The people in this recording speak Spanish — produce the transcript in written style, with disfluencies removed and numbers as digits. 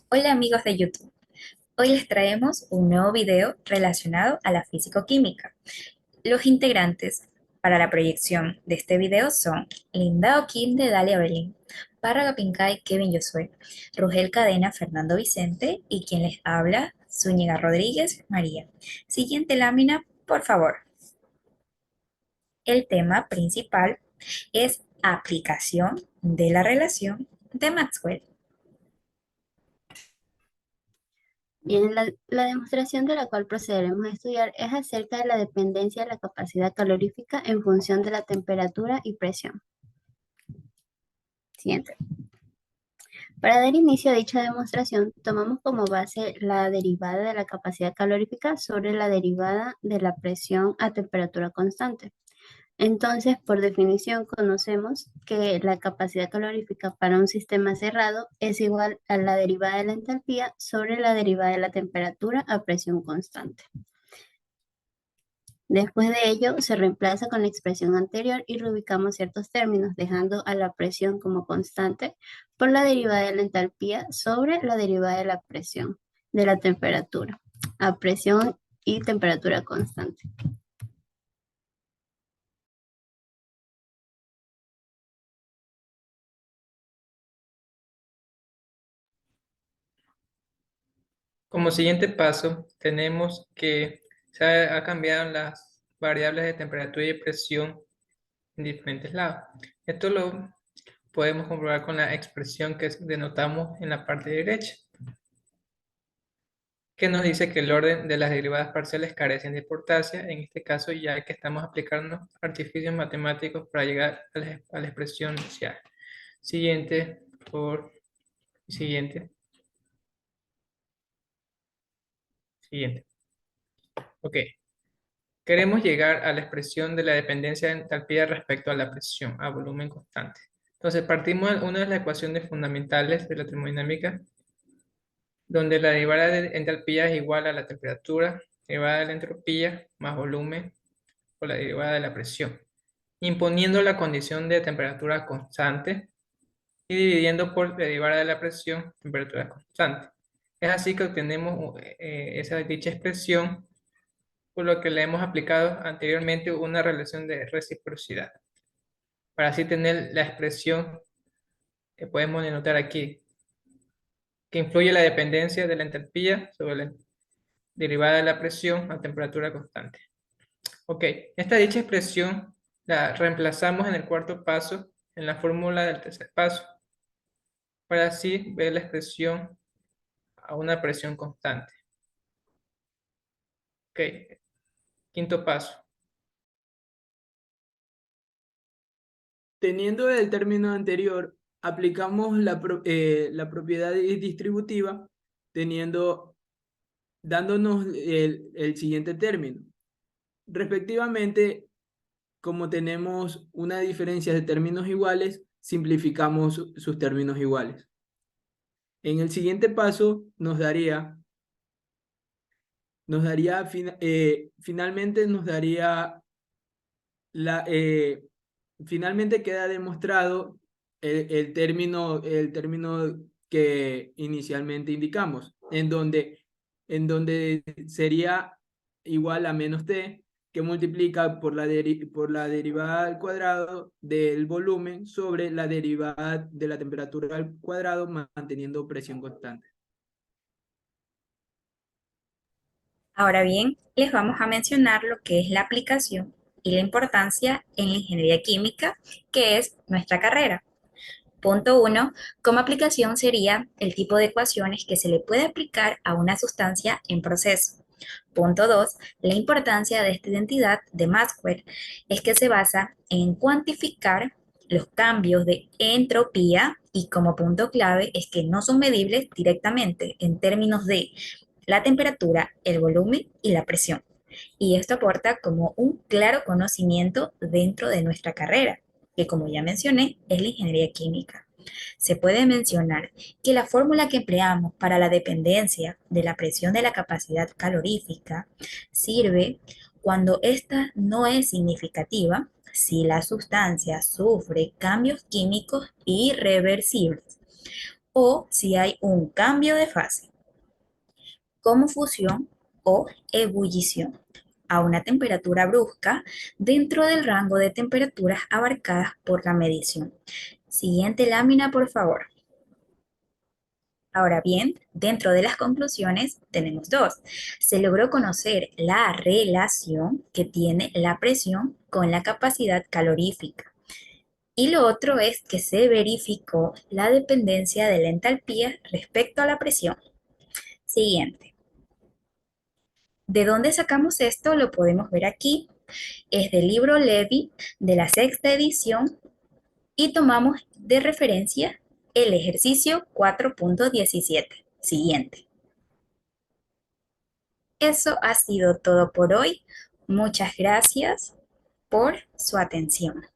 Hola amigos de YouTube, hoy les traemos un nuevo video relacionado a la físico-química. Los integrantes para la proyección de este video son Lindao Kim de Dalia Berlin, Parra Pincay, Kevin Josué, Rugel Cadena, Fernando Vicente y quien les habla, Zúñiga Rodríguez María. Siguiente lámina, por favor. El tema principal es aplicación de la relación de Maxwell. Bien, la demostración de la cual procederemos a estudiar es acerca de la dependencia de la capacidad calorífica en función de la temperatura y presión. Siguiente. Para dar inicio a dicha demostración, tomamos como base la derivada de la capacidad calorífica sobre la derivada de la presión a temperatura constante. Entonces, por definición, conocemos que la capacidad calorífica para un sistema cerrado es igual a la derivada de la entalpía sobre la derivada de la temperatura a presión constante. Después de ello, se reemplaza con la expresión anterior y reubicamos ciertos términos, dejando a la presión como constante por la derivada de la entalpía sobre la derivada de la presión de la temperatura, a presión y temperatura constante. Como siguiente paso, tenemos que se ha cambiado las variables de temperatura y presión en diferentes lados. Esto lo podemos comprobar con la expresión que denotamos en la parte derecha, que nos dice que el orden de las derivadas parciales carecen de importancia, en este caso ya que estamos aplicando artificios matemáticos para llegar a la expresión inicial. Siguiente, por siguiente, siguiente. Ok. Queremos llegar a la expresión de la dependencia de entalpía respecto a la presión, a volumen constante. Entonces, partimos de una de las ecuaciones fundamentales de la termodinámica, donde la derivada de entalpía es igual a la temperatura, derivada de la entropía, más volumen, por la derivada de la presión, imponiendo la condición de temperatura constante y dividiendo por la derivada de la presión, temperatura constante. Es así que obtenemos esa dicha expresión, por lo que le hemos aplicado anteriormente una relación de reciprocidad, para así tener la expresión que podemos denotar aquí, que influye la dependencia de la entalpía sobre la derivada de la presión a temperatura constante. Ok, esta dicha expresión la reemplazamos en el cuarto paso, en la fórmula del tercer paso, para así ver la expresión a una presión constante. Ok, quinto paso. Teniendo el término anterior, aplicamos la propiedad distributiva, dándonos el siguiente término. Respectivamente, como tenemos una diferencia de términos iguales, simplificamos sus términos iguales. En el siguiente paso finalmente nos daría la, finalmente queda demostrado el término que inicialmente indicamos, en donde sería igual a menos t, que multiplica por la derivada al cuadrado del volumen sobre la derivada de la temperatura al cuadrado, manteniendo presión constante. Ahora bien, les vamos a mencionar lo que es la aplicación y la importancia en la ingeniería química, que es nuestra carrera. Punto uno, como aplicación sería el tipo de ecuaciones que se le puede aplicar a una sustancia en proceso. Punto 2, la importancia de esta identidad de Maxwell es que se basa en cuantificar los cambios de entropía y como punto clave es que no son medibles directamente en términos de la temperatura, el volumen y la presión. Y esto aporta como un claro conocimiento dentro de nuestra carrera, que como ya mencioné, es la ingeniería química. Se puede mencionar que la fórmula que empleamos para la dependencia de la presión de la capacidad calorífica sirve cuando esta no es significativa si la sustancia sufre cambios químicos irreversibles o si hay un cambio de fase, como fusión o ebullición, a una temperatura brusca dentro del rango de temperaturas abarcadas por la medición. Siguiente lámina, por favor. Ahora bien, dentro de las conclusiones tenemos dos. Se logró conocer la relación que tiene la presión con la capacidad calorífica. Y lo otro es que se verificó la dependencia de la entalpía respecto a la presión. Siguiente. ¿De dónde sacamos esto? Lo podemos ver aquí. Es del libro Levy de la sexta edición y tomamos de referencia el ejercicio 4.17. Siguiente. Eso ha sido todo por hoy. Muchas gracias por su atención.